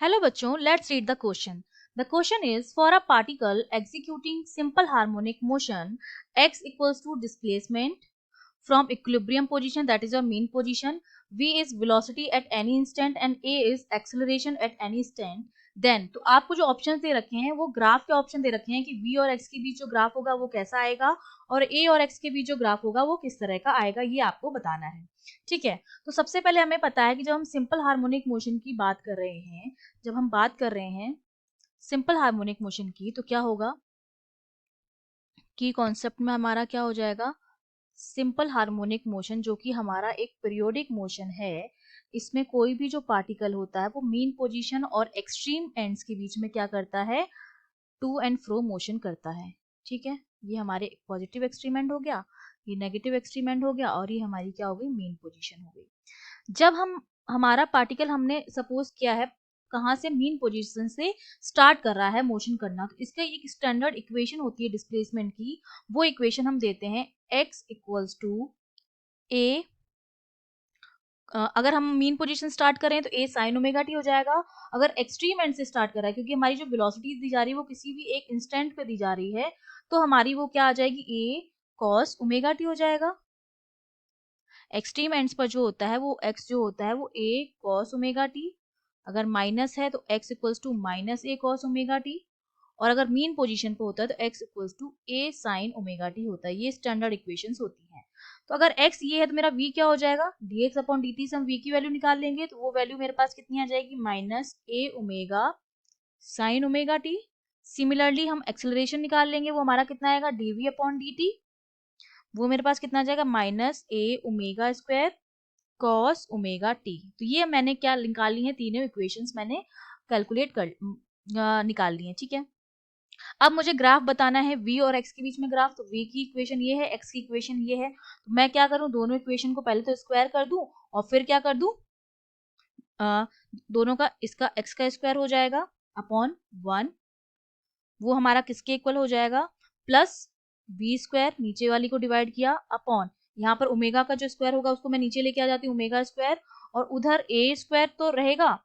Hello बच्चों, let's read the question. The question is for a particle executing simple harmonic motion, x equals to displacement from equilibrium position, that is your mean position, v is velocity at any instant and a is acceleration at any instant. Then तो आपको जो option दे रखे हैं वो graph के option दे रखे हैं कि v और x के बीच जो ग्राफ होगा वो कैसा आएगा और a और x के बीच जो ग्राफ होगा वो किस तरह का आएगा, ये आपको बताना है। ठीक है, तो सबसे पहले हमें पता है कि जब हम सिंपल हार्मोनिक मोशन की बात कर रहे हैं, जब हम बात कर रहे हैं सिंपल हार्मोनिक मोशन की, तो क्या होगा कि कॉन्सेप्ट में हमारा क्या हो जाएगा, सिंपल हार्मोनिक मोशन जो कि हमारा एक पीरियोडिक मोशन है, इसमें कोई भी जो पार्टिकल होता है वो मीन पोजीशन और एक्सट्रीम एंड्स के बीच में क्या करता है, टू एंड फ्रो मोशन करता है। ठीक है, ये हमारे पॉजिटिव एक्सट्रीम एंड हो गया, ये नेगेटिव एक्सट्रीम एंड हो गया और ये हमारी क्या हो गई, मीन पोजीशन हो गई। जब हमारा पार्टिकल हमने सपोज किया है कहाँ से, मीन पोजीशन से स्टार्ट कर रहा है मोशन करना, तो इसका एक स्टैंडर्ड इक्वेशन होती है डिस्प्लेसमेंट की, वो इक्वेशन हम देते हैं x इक्वल्स टू a, अगर हम मीन पोजीशन स्टार्ट करें तो a साइन ओमेगा टी हो जाएगा। अगर एक्सट्रीम एंड से स्टार्ट कर रहा है, क्योंकि हमारी जो वेलोसिटी दी जा रही है वो किसी भी एक इंस्टेंट पे दी जा रही है, तो हमारी वो क्या आ जाएगी, a cos ओमेगा टी हो जाएगा। एक्सट्रीम एंड्स पर जो होता है वो x जो होता है वो a cos ओमेगा टी, अगर माइनस है तो x equals to minus a cos omega t, और अगर मीन पोजीशन पे होता है तो x equals to a sin omega t होता है। ये स्टैंडर्ड इक्वेशंस होती हैं। तो अगर x ये है तो मेरा v क्या हो जाएगा, dx अपॉन dt से हम v की वैल्यू निकाल लेंगे, तो वो वैल्यू मेरे पास कितनी आ जाएगी, minus a omega sine omega T. Similarly हम एक्सेलरेशन निकाल लेंगे, वो हमारा कितना आएगा, dv अपॉन dt, वो मेरे पास कितना आ जाएगा, minus a omega square cos omega T. तो ये मैंने क्या निकाल ली है, तीनों इक्वेशंस मैंने कैलकुलेट कर निकाल ली है। ठीक है, अब मुझे ग्राफ बताना है v और x के बीच में ग्राफ, तो v की इक्वेशन ये है, x की इक्वेशन ये है, तो मैं क्या करूं, दोनों इक्वेशन को पहले तो स्क्वायर कर दूं और फिर क्या कर दूं, दोनों का, इसका x का स्क्वायर हो जाएगा अपॉन 1, वो हमारा किसके इक्वल हो जाएगा, प्लस v स्क्वायर, नीचे वाली को डिवाइड किया अपॉन, यहाँ पर ओमेगा का जो स्क्वायर होगा उसको मैं नीचे लेके आ जाती हूँ, ओमेगा स्क्वायर, और उधर a स्क्वायर तो रहेगा,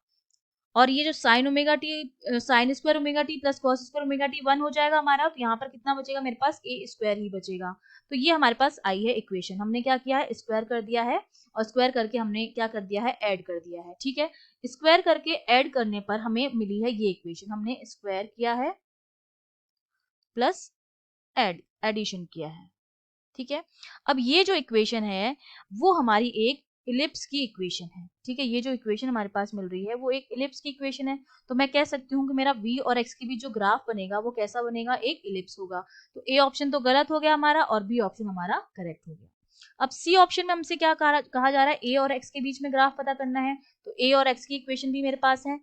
और ये जो sine omega T, sine square omega T plus cos square omega T 1 हो जाएगा हमारा, तो यहाँ पर कितना बचेगा मेरे पास, ए स्क्वायर ही बचेगा। तो ये हमारे पास आई है इक्वेशन, हमने क्या किया है, स्क्वायर कर दिया है, और स्क्वायर करके हमने क्या कर दिया है, ऐड कर दिया है। ठीक है, स्क्वायर करके ऐड करने पर हमें मिली है ये इक्वेशन, हमने स्क्वायर किया है प्लस एडिशन किया है। ठीक है, अब ये जो इक्वेशन है वो हमारी एक इलिप्स की इक्वेशन है। ठीक है, ये जो इक्वेशन हमारे पास मिल रही है वो एक इलिप्स की इक्वेशन है, तो मैं कह सकती हूँ कि मेरा v और x के बीच जो ग्राफ बनेगा वो कैसा बनेगा, एक इलिप्स होगा। तो a ऑप्शन तो गलत हो गया हमारा और b ऑप्शन हमारा करेक्ट हो गया। अब c ऑप्शन में हमसे क्या कहा जा रहा है, a और x के बीच में ग्राफ पता करना है, तो a और x की इक्वेशन भी मेरे पास है,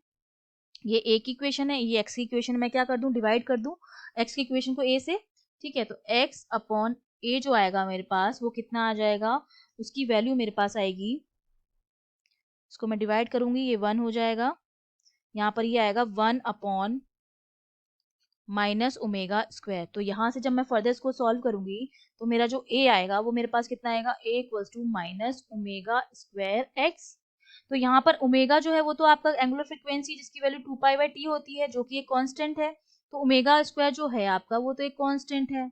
ये a की इक्वेशन है, ये x की इक्वेशन, मैं क्या कर दूं, डिवाइड कर दूं x की इक्वेशन को a से। ठीक है, तो x अपॉन a जो आएगा मेरे पास वो कितना आ जाएगा, उसकी वैल्यू मेरे पास आएगी, इसको मैं डिवाइड करूंगी, ये 1 हो जाएगा, यहाँ पर ये आएगा 1 अपॉन माइनस ओमेगा स्क्वायर। तो यहाँ से जब मैं फर्दर इसको सॉल्व करूंगी तो मेरा जो a आएगा वो मेरे पास कितना आएगा, a equals to minus omega square x। तो यहाँ पर ओमेगा जो है वो तो आपका एंगुलर फ्रीक्वेंसी जिसकी वैल्यू 2 पाई बाई टी होती है, जो कि एक कांस्टेंट है, तो ओमेगा स्क्वायर जो है आपका वो तो एक कांस्टेंट है।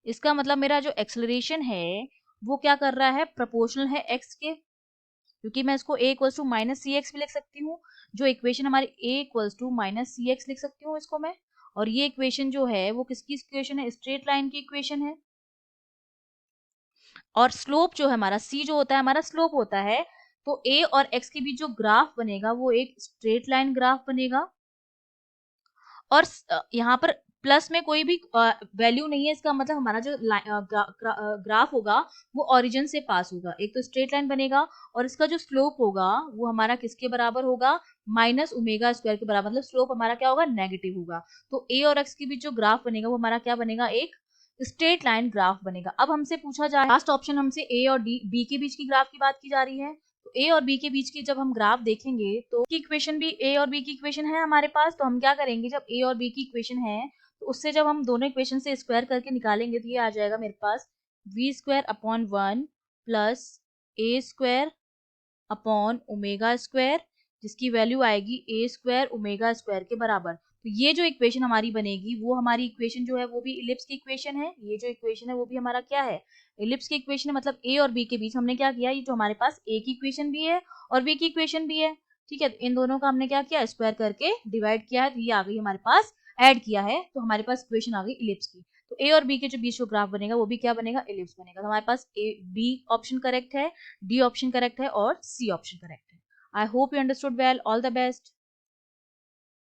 इसका मतलब मेरा जो एक्सेलरेशन है वो क्या कर रहा है, प्रोपोर्शनल है x के, क्योंकि मैं इसको a equals to minus C X भी लिख सकती हूँ, जो इक्वेशन हमारी a equals to minus C X लिख सकती हूँ इसको मैं, और ये इक्वेशन जो है वो किसकी इक्वेशन है, स्ट्रेट लाइन की इक्वेशन है। और स्लोप जो है हमारा, c जो होता है हमारा स्लोप होता है, तो a और x के बीच जो ग्राफ बनेगा वो एक स्ट्रेट लाइन ग्राफ बनेगा, और यहाँ पर प्लस में कोई भी वैल्यू नहीं है, इसका मतलब हमारा जो ग्राफ होगा वो ओरिजिन से पास होगा, एक तो स्ट्रेट लाइन बनेगा, और इसका जो स्लोप होगा वो हमारा किसके बराबर होगा, माइनस ओमेगा स्क्वायर के बराबर, मतलब स्लोप हमारा क्या होगा, नेगेटिव होगा। तो a और x के बीच जो ग्राफ बनेगा वो हमारा क्या बनेगा, एक स्ट्रेट लाइन ग्राफ बनेगा। अब हमसे पूछा जाए, लास्ट ऑप्शन हमसे a और b के बीच की ग्राफ की बात की जा रही है, तो a और b के बीच की जब हम ग्राफ देखेंगे तो की इक्वेशन भी a और b की इक्वेशन है हमारे पास, तो हम क्या करेंगे, जब a और b की इक्वेशन है तो उससे जब हम दोनों इक्वेशन से स्क्वायर करके निकालेंगे तो ये आ जाएगा मेरे पास v square upon 1 plus a square upon omega square, जिसकी वैल्यू आएगी ए स्क्वायर ओमेगा स्क्वायर के बराबर। तो ये जो इक्वेशन हमारी बनेगी वो हमारी इक्वेशन जो है वो भी इलिप्स की इक्वेशन है। ये जो इक्वेशन है वो भी हमारा क्या है, इलिप्स की इक्वेशन है। मतलब ए और बी के बीच हमने क्या किया, ये जो हमारे पास ए की इक्वेशन भी है और बी की इक्वेशन भी है, ठीक है, इन दोनों का हमने क्या किया, स्क्वायर करके डिवाइड किया है, तो ये आ गई हमारे पास, ऐड किया है तो हमारे पास इक्वेशन आ गई इलिप्स की। तो ए और बी के जो बीच जो ग्राफ बनेगा वो भी क्या बनेगा, इलिप्स बनेगा। तो हमारे पास ए बी ऑप्शन करेक्ट है, डी ऑप्शन करेक्ट है और सी ऑप्शन करेक्ट है। I hope you understood well. All the best.